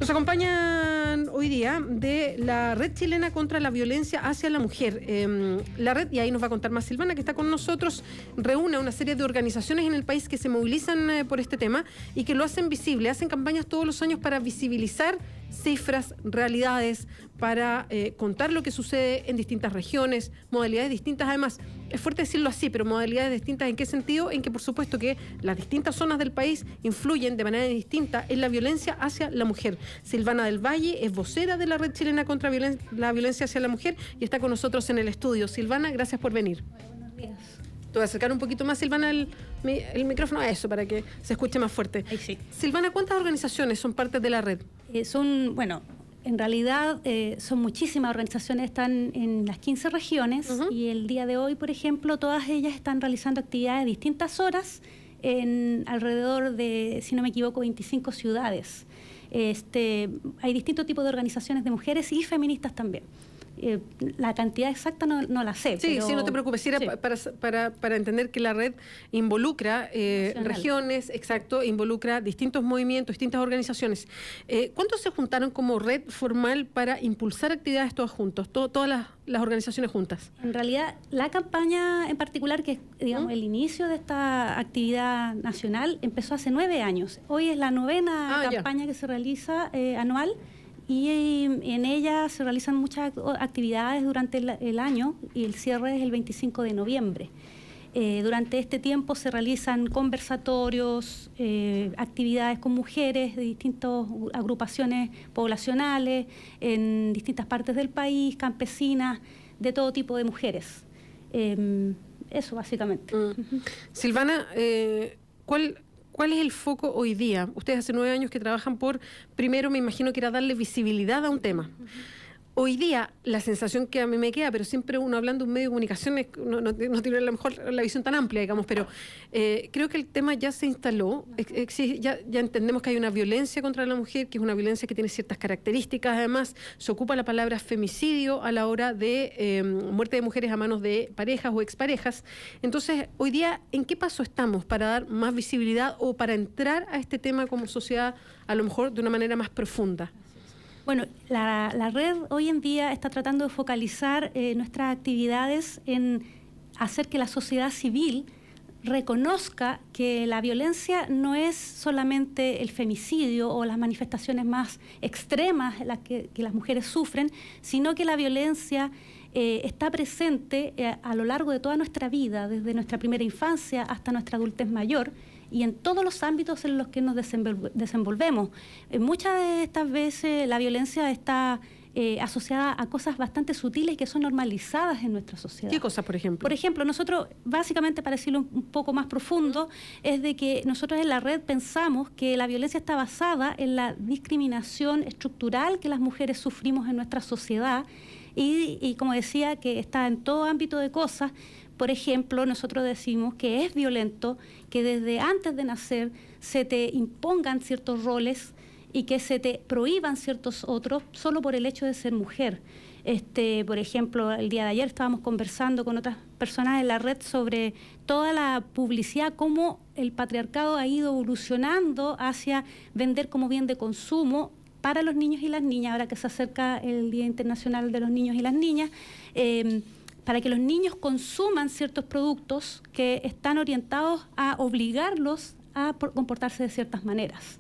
Nos acompañan hoy día de la Red Chilena contra la Violencia hacia la Mujer. La red, y ahí nos va a contar más Silvana, que está con nosotros, reúne a una serie de organizaciones en el país que se movilizan por este tema y que lo hacen visible. Hacen campañas todos los años para visibilizar cifras, realidades, para contar lo que sucede en distintas regiones, modalidades distintas. Además, es fuerte decirlo así, pero modalidades distintas. ¿En qué sentido? En que, por supuesto, que las distintas zonas del país influyen de manera distinta en la violencia hacia la mujer. Silvana del Valle es vocera de la Red Chilena contra la Violencia hacia la Mujer y está con nosotros en el estudio. Silvana, gracias por venir. Buenos días. Te voy a acercar un poquito más, Silvana, el micrófono a eso, para que se escuche más fuerte. Ahí sí. Silvana, ¿cuántas organizaciones son parte de la red? En realidad son muchísimas organizaciones, están en las 15 regiones y el día de hoy, por ejemplo, todas ellas están realizando actividades de distintas horas en alrededor de, si no me equivoco, 25 ciudades. Hay distintos tipos de organizaciones de mujeres y feministas también. La cantidad exacta no la sé. Sí, pero, sí, no te preocupes. Era sí. para entender que la red involucra regiones, exacto, involucra distintos movimientos, distintas organizaciones. ¿Cuántos se juntaron como red formal para impulsar actividades todas juntos, todas las organizaciones juntas? En realidad, la campaña en particular, que es, digamos, el inicio de esta actividad nacional, empezó hace 9 años. Hoy es la 9ª campaña que se realiza anual. Y en ella se realizan muchas actividades durante el año y el cierre es el 25 de noviembre. Durante este tiempo se realizan conversatorios, actividades con mujeres de distintas agrupaciones poblacionales en distintas partes del país, campesinas, de todo tipo de mujeres. Eso básicamente. Silvana, ¿Cuál es el foco hoy día? Ustedes hace 9 años que trabajan primero me imagino que era darle visibilidad a un tema. Hoy día, la sensación que a mí me queda, pero siempre uno hablando de un medio de comunicación no tiene a lo mejor la visión tan amplia, digamos, pero creo que el tema ya se instaló, ya entendemos que hay una violencia contra la mujer, que es una violencia que tiene ciertas características, además se ocupa la palabra femicidio a la hora de muerte de mujeres a manos de parejas o exparejas. Entonces, hoy día, ¿en qué paso estamos para dar más visibilidad o para entrar a este tema como sociedad, a lo mejor de una manera más profunda? Bueno, la red hoy en día está tratando de focalizar nuestras actividades en hacer que la sociedad civil reconozca que la violencia no es solamente el femicidio o las manifestaciones más extremas que las mujeres sufren, sino que la violencia está presente a lo largo de toda nuestra vida, desde nuestra primera infancia hasta nuestra adultez mayor, y en todos los ámbitos en los que nos desenvolvemos. Muchas de estas veces la violencia está asociada a cosas bastante sutiles que son normalizadas en nuestra sociedad. ¿Qué cosas, por ejemplo? Por ejemplo, nosotros, básicamente, para decirlo un poco más profundo, es de que nosotros en la red pensamos que la violencia está basada en la discriminación estructural que las mujeres sufrimos en nuestra sociedad y como decía, que está en todo ámbito de cosas. Por ejemplo, nosotros decimos que es violento que desde antes de nacer se te impongan ciertos roles y que se te prohíban ciertos otros solo por el hecho de ser mujer. Por ejemplo, el día de ayer estábamos conversando con otras personas en la red sobre toda la publicidad, cómo el patriarcado ha ido evolucionando hacia vender como bien de consumo para los niños y las niñas, ahora que se acerca el Día Internacional de los Niños y las Niñas, para que los niños consuman ciertos productos que están orientados a obligarlos a comportarse de ciertas maneras.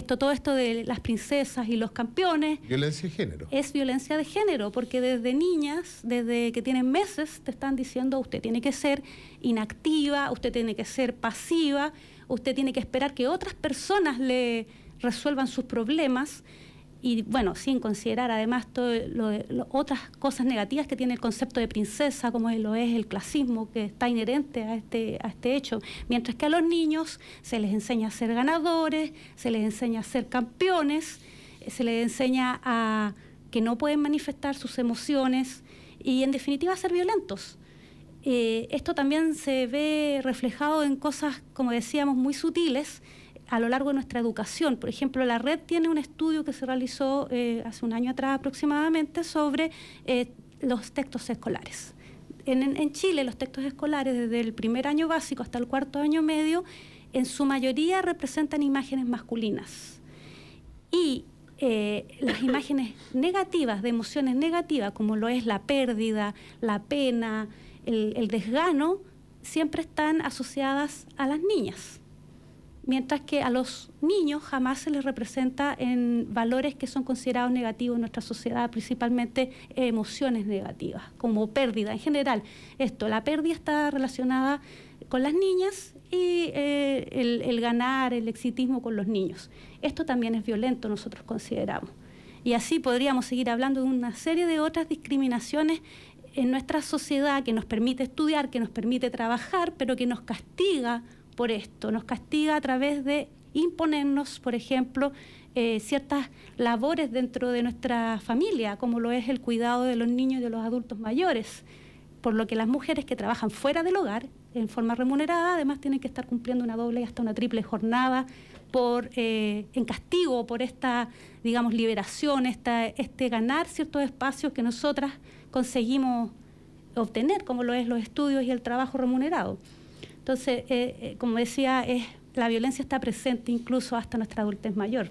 Todo esto de las princesas y los campeones... Violencia de género. Es violencia de género, porque desde niñas, desde que tienen meses, te están diciendo usted tiene que ser inactiva, usted tiene que ser pasiva, usted tiene que esperar que otras personas le resuelvan sus problemas. Y bueno, sin considerar además otras cosas negativas que tiene el concepto de princesa, como lo es el clasismo que está inherente a este hecho. Mientras que a los niños se les enseña a ser ganadores, se les enseña a ser campeones, se les enseña a que no pueden manifestar sus emociones y en definitiva a ser violentos. Esto también se ve reflejado en cosas, como decíamos, muy sutiles, a lo largo de nuestra educación. Por ejemplo, la red tiene un estudio que se realizó hace un año atrás aproximadamente sobre los textos escolares. En Chile, los textos escolares desde el primer año básico hasta el 4.º año medio, en su mayoría representan imágenes masculinas. Y las imágenes negativas, de emociones negativas, como lo es la pérdida, la pena, el desgano, siempre están asociadas a las niñas, mientras que a los niños jamás se les representa en valores que son considerados negativos en nuestra sociedad, principalmente emociones negativas, como pérdida en general. La pérdida está relacionada con las niñas y el ganar, el exitismo con los niños. Esto también es violento, nosotros consideramos. Y así podríamos seguir hablando de una serie de otras discriminaciones en nuestra sociedad que nos permite estudiar, que nos permite trabajar, pero que nos castiga por esto, nos castiga a través de imponernos, por ejemplo, ciertas labores dentro de nuestra familia, como lo es el cuidado de los niños y de los adultos mayores, por lo que las mujeres que trabajan fuera del hogar, en forma remunerada, además tienen que estar cumpliendo una doble y hasta una triple jornada en castigo por esta, digamos, liberación, este ganar ciertos espacios que nosotras conseguimos obtener, como lo es los estudios y el trabajo remunerado. Entonces, como decía, la violencia está presente incluso hasta nuestra adultez mayor.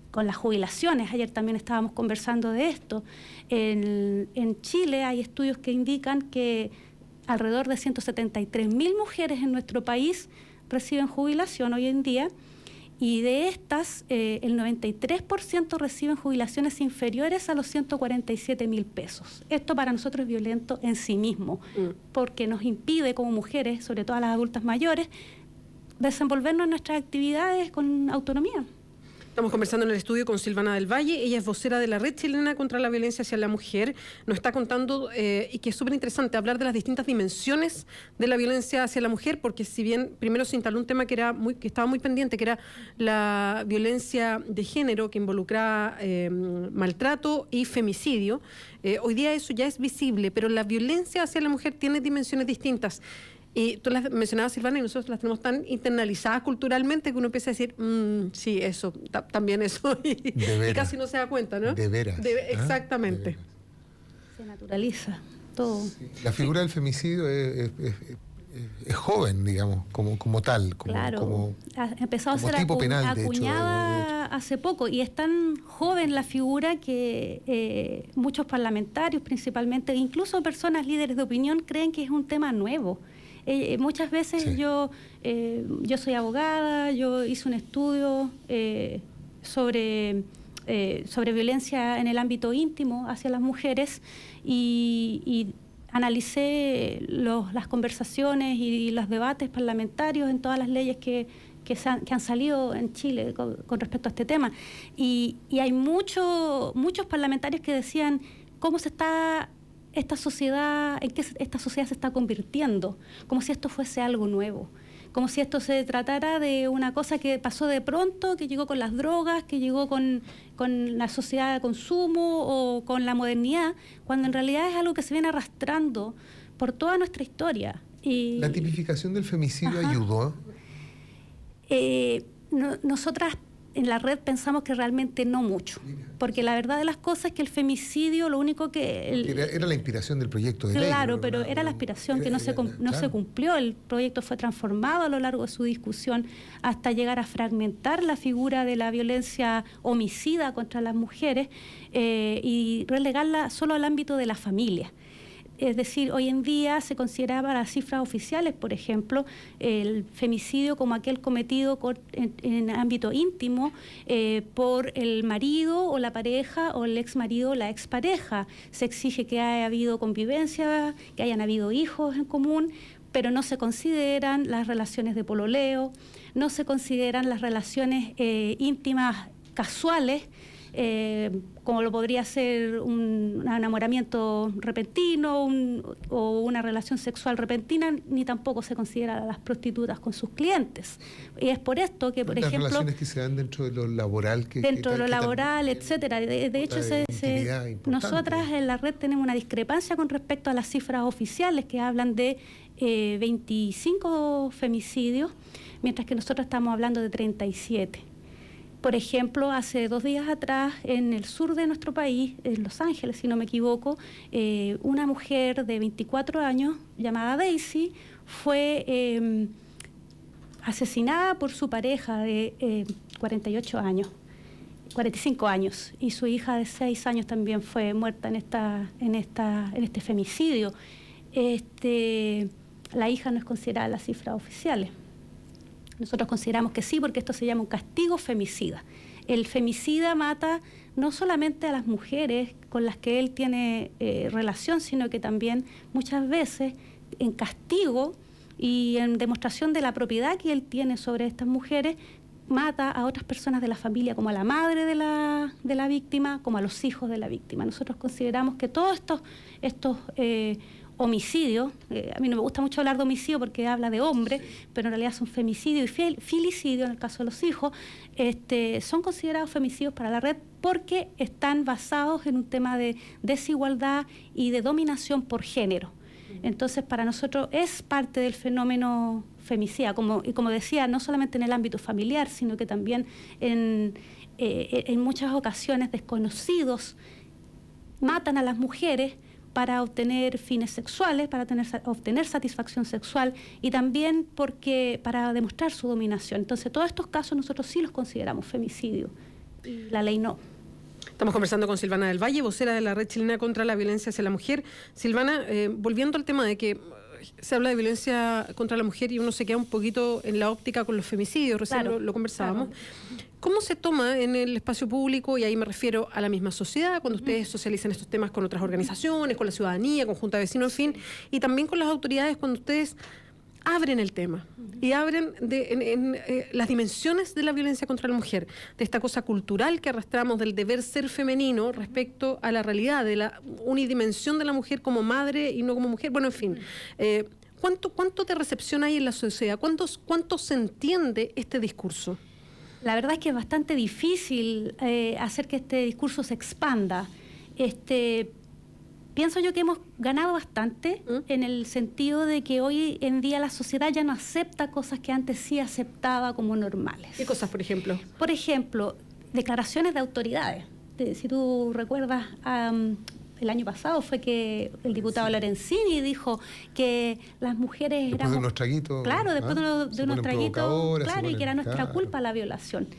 Con las jubilaciones, ayer también estábamos conversando de esto. En Chile hay estudios que indican que alrededor de 173.000 mujeres en nuestro país reciben jubilación hoy en día, y de estas, el 93% reciben jubilaciones inferiores a los 147.000 pesos. Esto para nosotros es violento en sí mismo, porque nos impide como mujeres, sobre todo a las adultas mayores, desenvolvernos en nuestras actividades con autonomía. Estamos conversando en el estudio con Silvana del Valle. Ella es vocera de la Red Chilena contra la Violencia hacia la Mujer. Nos está contando, y que es súper interesante, hablar de las distintas dimensiones de la violencia hacia la mujer, porque si bien primero se instaló un tema que estaba muy pendiente, que era la violencia de género, que involucraba maltrato y femicidio, hoy día eso ya es visible, pero la violencia hacia la mujer tiene dimensiones distintas. Y tú las mencionabas, Silvana, y nosotros las tenemos tan internalizadas culturalmente que uno empieza a decir, sí, eso, también eso, y casi no se da cuenta, ¿no? De veras. Exactamente. De veras. Se naturaliza todo. Sí. La figura del femicidio es joven, digamos, como tal. Claro, ha empezado a ser acuñada hace poco, y es tan joven la figura que muchos parlamentarios principalmente, incluso personas líderes de opinión, creen que es un tema nuevo. Muchas veces sí. Yo soy abogada, yo hice un estudio sobre violencia en el ámbito íntimo hacia las mujeres y analicé las conversaciones y los debates parlamentarios en todas las leyes que han salido en Chile con respecto a este tema. Y hay muchos parlamentarios que decían cómo se está esta sociedad, en qué esta sociedad se está convirtiendo, como si esto fuese algo nuevo, como si esto se tratara de una cosa que pasó de pronto, que llegó con las drogas, que llegó con la sociedad de consumo o con la modernidad, cuando en realidad es algo que se viene arrastrando por toda nuestra historia. ¿La tipificación del femicidio ayudó? Nosotras en la red pensamos que realmente no mucho, porque la verdad de las cosas es que el femicidio, lo único que... Era la inspiración del proyecto de ley. Claro, pero era la aspiración que no se cumplió. El proyecto fue transformado a lo largo de su discusión hasta llegar a fragmentar la figura de la violencia homicida contra las mujeres y relegarla solo al ámbito de la familia. Es decir, hoy en día se consideraba las cifras oficiales, por ejemplo, el femicidio como aquel cometido en ámbito íntimo por el marido o la pareja o el exmarido o la expareja. Se exige que haya habido convivencia, que hayan habido hijos en común, pero no se consideran las relaciones de pololeo, no se consideran las relaciones íntimas casuales, como lo podría ser un enamoramiento repentino o una relación sexual repentina, ni tampoco se considera a las prostitutas con sus clientes. Y es por esto que, por ejemplo... Las relaciones que se dan dentro de lo laboral. Dentro de lo laboral, etcétera. De hecho, nosotras en la red tenemos una discrepancia con respecto a las cifras oficiales que hablan de 25 femicidios, mientras que nosotros estamos hablando de 37. Por ejemplo, hace 2 días atrás, en el sur de nuestro país, en Los Ángeles, si no me equivoco, una mujer de 24 años, llamada Daisy, fue asesinada por su pareja de 48 años. 45 años, y su hija de 6 años también fue muerta en este femicidio. La hija no es considerada las cifras oficiales. Nosotros consideramos que sí, porque esto se llama un castigo femicida. El femicida mata no solamente a las mujeres con las que él tiene relación, sino que también muchas veces en castigo y en demostración de la propiedad que él tiene sobre estas mujeres, mata a otras personas de la familia, como a la madre de la víctima, como a los hijos de la víctima. Nosotros consideramos que todos estos homicidios, a mí no me gusta mucho hablar de homicidio porque habla de hombre, pero en realidad son femicidio y filicidio en el caso de los hijos, son considerados femicidios para la red porque están basados en un tema de desigualdad y de dominación por género. Entonces, para nosotros es parte del fenómeno femicida, como decía, no solamente en el ámbito familiar, sino que también en muchas ocasiones desconocidos matan a las mujeres para obtener fines sexuales, para obtener satisfacción sexual y también para demostrar su dominación. Entonces, todos estos casos nosotros sí los consideramos femicidio y la ley no. Estamos conversando con Silvana del Valle, vocera de la Red Chilena contra la Violencia hacia la Mujer. Silvana, volviendo al tema de que se habla de violencia contra la mujer y uno se queda un poquito en la óptica con los femicidios, recién claro, lo conversábamos. Claro. ¿Cómo se toma en el espacio público, y ahí me refiero a la misma sociedad, cuando ustedes socializan estos temas con otras organizaciones, con la ciudadanía, con junta de vecinos, en fin, y también con las autoridades cuando ustedes abren el tema y abren las dimensiones de la violencia contra la mujer, de esta cosa cultural que arrastramos del deber ser femenino respecto a la realidad, de la unidimensión de la mujer como madre y no como mujer? Bueno, en fin, ¿cuánto de recepción hay en la sociedad? ¿Cuánto se entiende este discurso? La verdad es que es bastante difícil hacer que este discurso se expanda. Pienso yo que hemos ganado bastante en el sentido de que hoy en día la sociedad ya no acepta cosas que antes sí aceptaba como normales. ¿Qué cosas, por ejemplo? Por ejemplo, declaraciones de autoridades. Si tú recuerdas, el año pasado fue que el diputado Lorenzini dijo que las mujeres después de unos traguitos. Claro, después de unos traguitos, claro, y que era nuestra culpa la violación.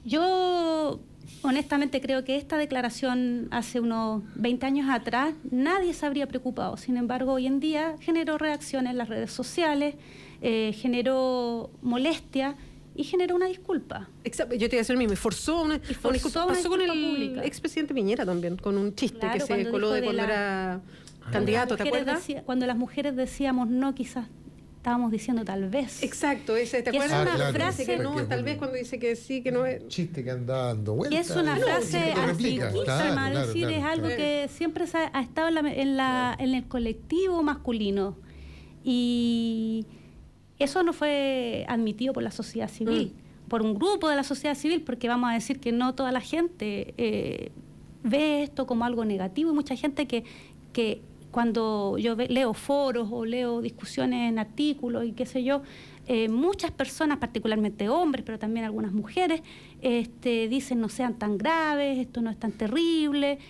Yo honestamente creo que esta declaración hace unos 20 años atrás nadie se habría preocupado. Sin embargo, hoy en día generó reacciones en las redes sociales, generó molestia y generó una disculpa. Exacto, yo te iba a decir, me forzó una disculpa. Pasó con el expresidente Piñera también, con un chiste, claro, que se coló de cuando era candidato, ¿te acuerdas? Cuando las mujeres decíamos no, quizás estábamos diciendo tal vez. Exacto, ¿te acuerdas? Es una frase que no, tal vez cuando dice que sí, que no es. Chiste que anda dando vueltas. Y es una frase antiquísima, es decir, es algo que siempre ha estado en el colectivo masculino. Y eso no fue admitido por la sociedad civil, por un grupo de la sociedad civil, porque vamos a decir que no toda la gente ve esto como algo negativo. Y mucha gente que cuando yo leo foros o leo discusiones en artículos y qué sé yo, muchas personas, particularmente hombres, pero también algunas mujeres, dicen no sean tan graves, esto no es tan terrible,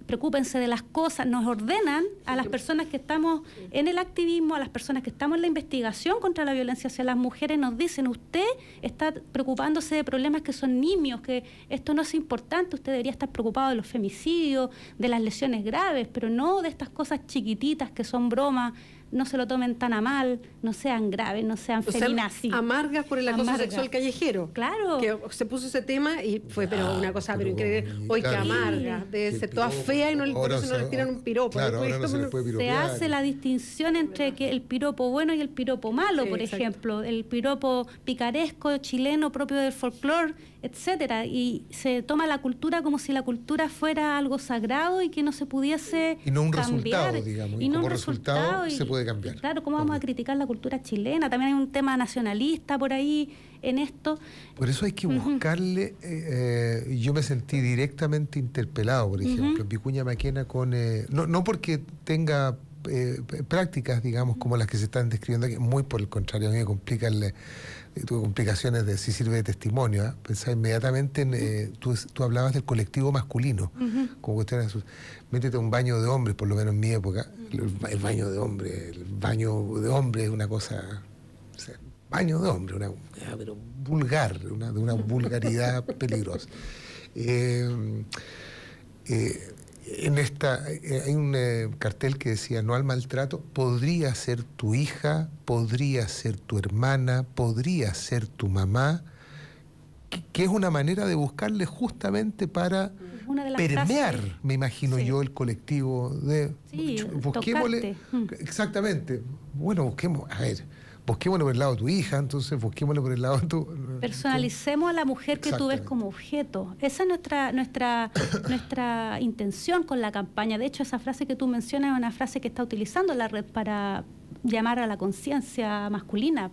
preocúpense de las cosas, nos ordenan a las personas que estamos en el activismo, a las personas que estamos en la investigación contra la violencia hacia las mujeres, nos dicen, usted está preocupándose de problemas que son nimios, que esto no es importante, usted debería estar preocupado de los femicidios, de las lesiones graves, pero no de estas cosas chiquititas que son bromas. No se lo tomen tan a mal, no sean graves, no sean feminazis. Amargas por el acoso sexual callejero. Claro. Que se puso ese tema y fue pero una cosa pero increíble. Hoy que amarga, debe ser toda fea y no le tiran un piropo. Claro, ahora no se le puede piropear. Se hace la distinción entre que el piropo bueno y el piropo malo, sí, por ejemplo. El piropo picaresco chileno propio del folclore, etcétera. Y se toma la cultura como si la cultura fuera algo sagrado y que no se pudiese y no un cambiar. Resultado, digamos. Y no como un resultado se puede cambiar. Claro, ¿cómo vamos a criticar la cultura chilena? También hay un tema nacionalista por ahí en esto. Por eso hay que buscarle, yo me sentí directamente interpelado, por ejemplo, en Vicuña Maquena con, no porque tenga prácticas, digamos, como las que se están describiendo aquí, muy por el contrario, a mí me complica tuve complicaciones de si sirve de testimonio. Pensaba inmediatamente en, tú hablabas del colectivo masculino, como cuestión de métete a un baño de hombres, por lo menos en mi época, el baño de hombre es una cosa, o sea, baño de hombre, pero vulgar, de una vulgaridad peligrosa. En esta hay un cartel que decía no al maltrato. Podría ser tu hija, podría ser tu hermana, podría ser tu mamá, que es una manera de buscarle justamente para permear, frases, me imagino yo, el colectivo de... Sí, busquémosle, exactamente, bueno, busquémosle por el lado de tu hija, entonces busquémosle por el lado de tu... Personalicemos a la mujer que tú ves como objeto. Esa es nuestra intención con la campaña. De hecho, esa frase que tú mencionas es una frase que está utilizando la red para llamar a la conciencia masculina.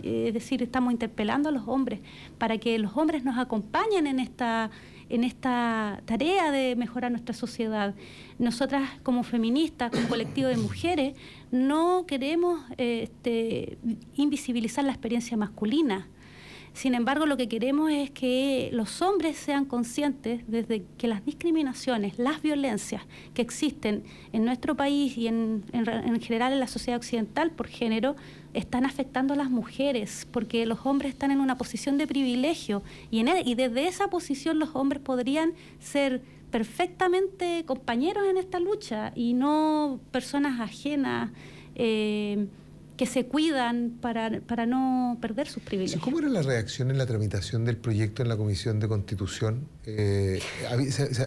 Es decir, estamos interpelando a los hombres para que los hombres nos acompañen en esta tarea de mejorar nuestra sociedad. Nosotras como feministas, como colectivo de mujeres, no queremos invisibilizar la experiencia masculina. Sin embargo, lo que queremos es que los hombres sean conscientes desde que las discriminaciones, las violencias que existen en nuestro país y en general en la sociedad occidental por género, están afectando a las mujeres, porque los hombres están en una posición de privilegio y desde esa posición los hombres podrían ser perfectamente compañeros en esta lucha y no personas ajenas que se cuidan para no perder sus privilegios. ¿Cómo era la reacción en la tramitación del proyecto en la Comisión de Constitución?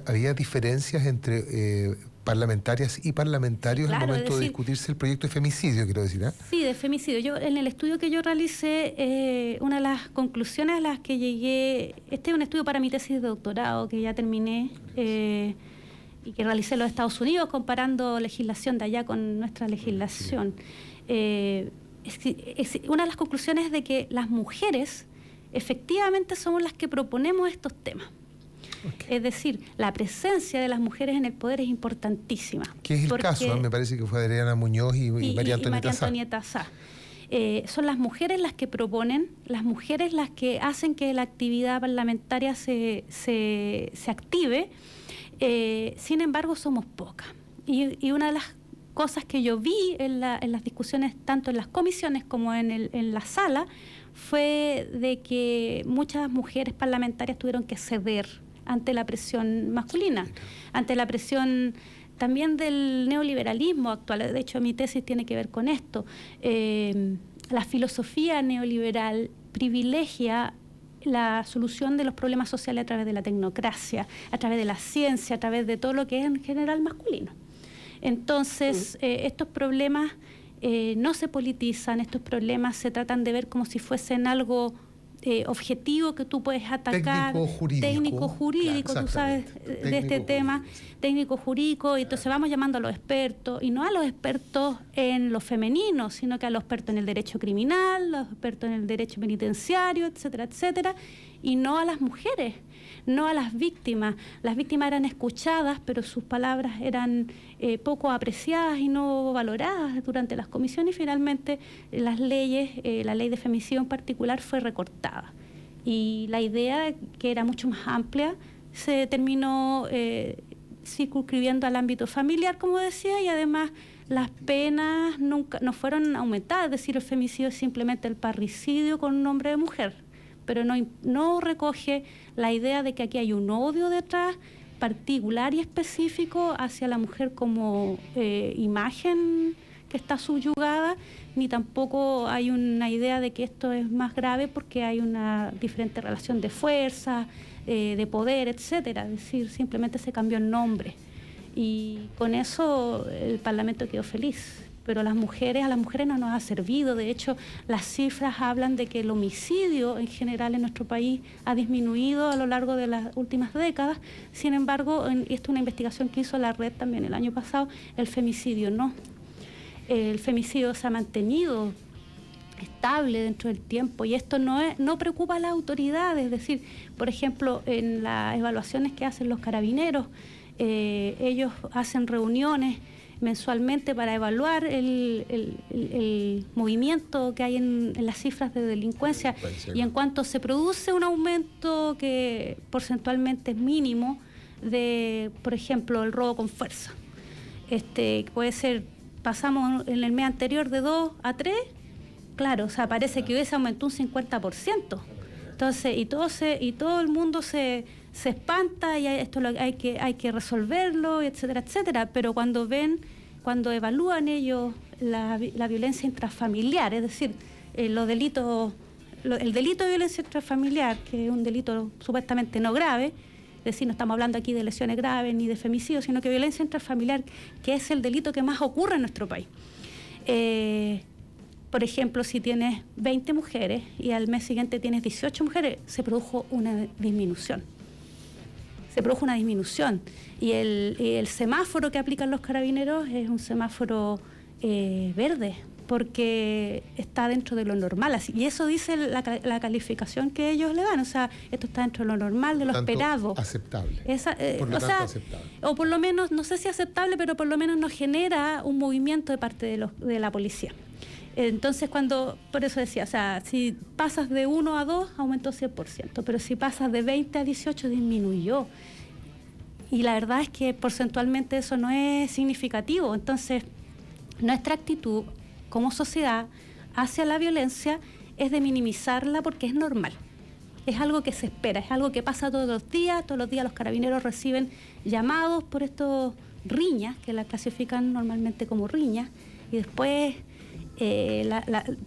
¿Había diferencias entre parlamentarias y parlamentarios al momento de discutirse el proyecto de femicidio, quiero decir? Sí, de femicidio. En el estudio que yo realicé, una de las conclusiones a las que llegué, este es un estudio para mi tesis de doctorado que ya terminé y que realicé en los Estados Unidos comparando legislación de allá con nuestra legislación. Una de las conclusiones es de que las mujeres efectivamente somos las que proponemos estos temas. Okay. Es decir, la presencia de las mujeres en el poder es importantísima. ¿Qué es el caso? Me parece que fue Adriana Muñoz y María Antonieta Sá. Son las mujeres las que proponen, las mujeres las que hacen que la actividad parlamentaria se active. Sin embargo, somos pocas. Y una de las cosas que yo vi en las discusiones, tanto en las comisiones como en la sala, fue de que muchas mujeres parlamentarias tuvieron que ceder ante la presión masculina, ante la presión también del neoliberalismo actual. De hecho, mi tesis tiene que ver con esto. La filosofía neoliberal privilegia la solución de los problemas sociales a través de la tecnocracia, a través de la ciencia, a través de todo lo que es en general masculino. Entonces, estos problemas no se politizan, estos problemas se tratan de ver como si fuesen algo objetivo que tú puedes atacar. Técnico-jurídico, claro, tú sabes de este tema, técnico-jurídico, y entonces vamos llamando a los expertos, y no a los expertos en lo femenino, sino que a los expertos en el derecho criminal, los expertos en el derecho penitenciario, etcétera, etcétera, y no a las mujeres, no a las víctimas. Las víctimas eran escuchadas, pero sus palabras eran poco apreciadas y no valoradas durante las comisiones, y finalmente las leyes, la ley de femicidio en particular, fue recortada. Y la idea, que era mucho más amplia, se terminó circunscribiendo al ámbito familiar, como decía, y además las penas nunca no fueron aumentadas. Es decir, el femicidio es simplemente el parricidio con un nombre de mujer, pero no recoge la idea de que aquí hay un odio detrás particular y específico hacia la mujer como imagen que está subyugada, ni tampoco hay una idea de que esto es más grave porque hay una diferente relación de fuerza, de poder, etcétera. Es decir, simplemente se cambió el nombre y con eso el Parlamento quedó feliz. Pero a las mujeres no nos ha servido. De hecho, las cifras hablan de que el homicidio en general en nuestro país ha disminuido a lo largo de las últimas décadas. Sin embargo, y esto es una investigación que hizo la red también el año pasado, el femicidio no. El femicidio se ha mantenido estable dentro del tiempo, y esto no preocupa a las autoridades. Es decir, por ejemplo, en las evaluaciones que hacen los carabineros, ellos hacen reuniones mensualmente para evaluar el movimiento que hay en las cifras de delincuencia, y en cuanto se produce un aumento que porcentualmente es mínimo de, por ejemplo, el robo con fuerza, puede ser, pasamos en el mes anterior de 2 a 3, claro, o sea, parece que hubiese aumentado un 50%. Entonces, y todo el mundo se se espanta y esto hay que resolverlo, etcétera, etcétera. Pero cuando evalúan ellos la violencia intrafamiliar, es decir, el delito de violencia intrafamiliar, que es un delito supuestamente no grave, es decir, no estamos hablando aquí de lesiones graves ni de femicidio, sino que violencia intrafamiliar, que es el delito que más ocurre en nuestro país. Por ejemplo, si tienes 20 mujeres y al mes siguiente tienes 18 mujeres, se produjo una disminución. Y el semáforo que aplican los carabineros es un semáforo verde, porque está dentro de lo normal. Y eso dice la calificación que ellos le dan. O sea, esto está dentro de lo normal, de lo esperado. Aceptable. Aceptable. O por lo menos, no sé si aceptable, pero por lo menos no genera un movimiento de parte de la policía. Entonces, por eso decía, o sea, si pasas de 1 a 2, aumentó 100%, pero si pasas de 20 a 18, disminuyó. Y la verdad es que porcentualmente eso no es significativo. Entonces, nuestra actitud como sociedad hacia la violencia es de minimizarla porque es normal. Es algo que se espera, es algo que pasa todos los días los carabineros reciben llamados por estos riñas, que la clasifican normalmente como riñas, y después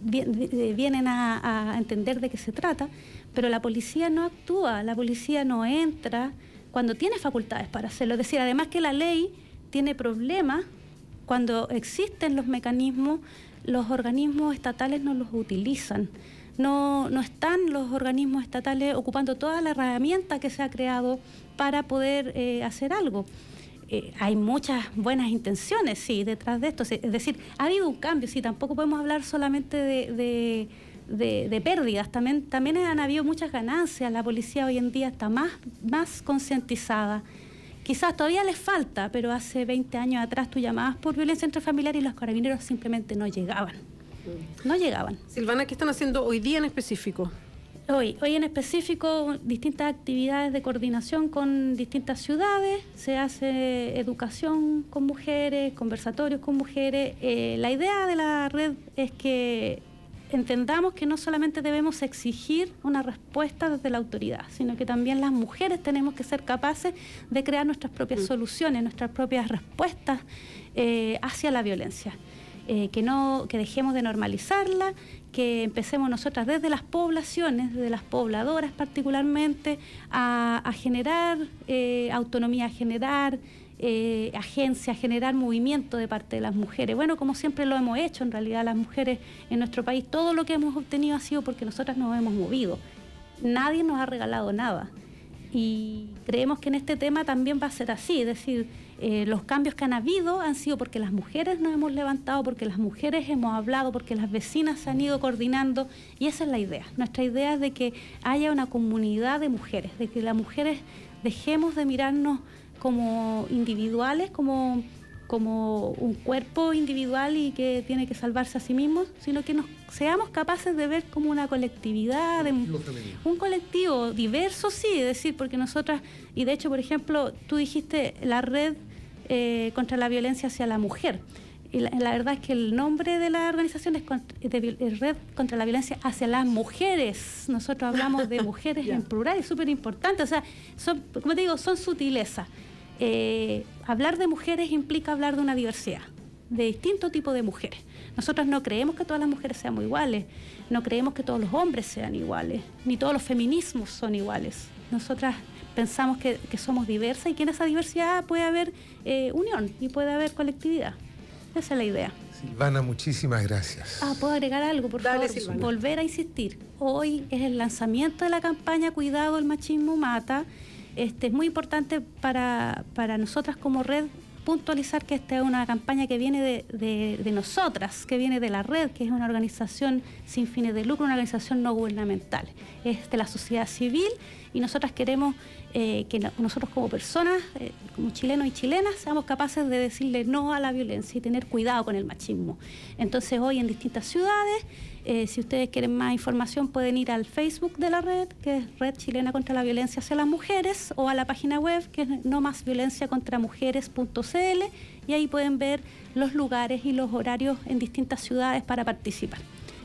vienen a entender de qué se trata, pero la policía no actúa, la policía no entra cuando tiene facultades para hacerlo. Es decir, además que la ley tiene problemas cuando existen los mecanismos, los organismos estatales no los utilizan. No están los organismos estatales ocupando toda la herramienta que se ha creado para poder hacer algo. Hay muchas buenas intenciones, sí, detrás de esto. Es decir, ha habido un cambio, sí, tampoco podemos hablar solamente de pérdidas, también han habido muchas ganancias. La policía hoy en día está más concientizada. Quizás todavía les falta, pero hace 20 años atrás tú llamabas por violencia intrafamiliar y los carabineros simplemente no llegaban. No llegaban. Silvana, ¿qué están haciendo hoy día en específico? Hoy en específico, distintas actividades de coordinación con distintas ciudades, se hace educación con mujeres, conversatorios con mujeres. La idea de la red es que entendamos que no solamente debemos exigir una respuesta desde la autoridad, sino que también las mujeres tenemos que ser capaces de crear nuestras propias soluciones, nuestras propias respuestas hacia la violencia. Que dejemos de normalizarla, que empecemos nosotras desde las poblaciones, desde las pobladoras particularmente, a generar autonomía, a generar agencia, a generar movimiento de parte de las mujeres. Bueno, como siempre lo hemos hecho, en realidad las mujeres en nuestro país, todo lo que hemos obtenido ha sido porque nosotras nos hemos movido. Nadie nos ha regalado nada. Y creemos que en este tema también va a ser así, es decir, los cambios que han habido han sido porque las mujeres nos hemos levantado, porque las mujeres hemos hablado, porque las vecinas se han ido coordinando, y esa es la idea. Nuestra idea es de que haya una comunidad de mujeres, de que las mujeres dejemos de mirarnos como individuales, como un cuerpo individual y que tiene que salvarse a sí mismo, sino que seamos capaces de ver como una colectividad, un colectivo diverso, sí, es decir, porque nosotras, y de hecho, por ejemplo, tú dijiste la red contra la violencia hacia la mujer, y la verdad es que el nombre de la organización es Red contra la Violencia hacia las Mujeres. Nosotros hablamos de mujeres en plural, es súper importante, o sea, como te digo, son sutilezas. Hablar de mujeres implica hablar de una diversidad, de distinto tipo de mujeres. Nosotros no creemos que todas las mujeres seamos iguales, no creemos que todos los hombres sean iguales, ni todos los feminismos son iguales. Nosotras pensamos que somos diversas y que en esa diversidad puede haber unión y puede haber colectividad. Esa es la idea. Silvana, muchísimas gracias. ¿Puedo agregar algo, por favor? Silvana. Volver a insistir. Hoy es el lanzamiento de la campaña Cuidado, el machismo mata. Es muy importante para nosotras como red puntualizar que esta es una campaña que viene de nosotras, que viene de la red, que es una organización sin fines de lucro, una organización no gubernamental. Es de la sociedad civil y nosotras queremos que nosotros como personas, como chilenos y chilenas, seamos capaces de decirle no a la violencia y tener cuidado con el machismo. Entonces hoy en distintas ciudades, si ustedes quieren más información pueden ir al Facebook de la red, que es Red Chilena contra la Violencia hacia las Mujeres, o a la página web, que es nomasviolenciacontramujeres.cl, y ahí pueden ver los lugares y los horarios en distintas ciudades para participar.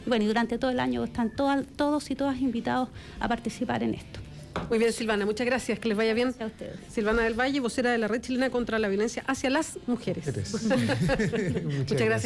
Y bueno, y durante todo el año están todos y todas invitados a participar en esto. Muy bien, Silvana, muchas gracias, que les vaya bien. Gracias a ustedes. Silvana del Valle, vocera de la Red Chilena contra la Violencia hacia las Mujeres. Muchas Muchas gracias.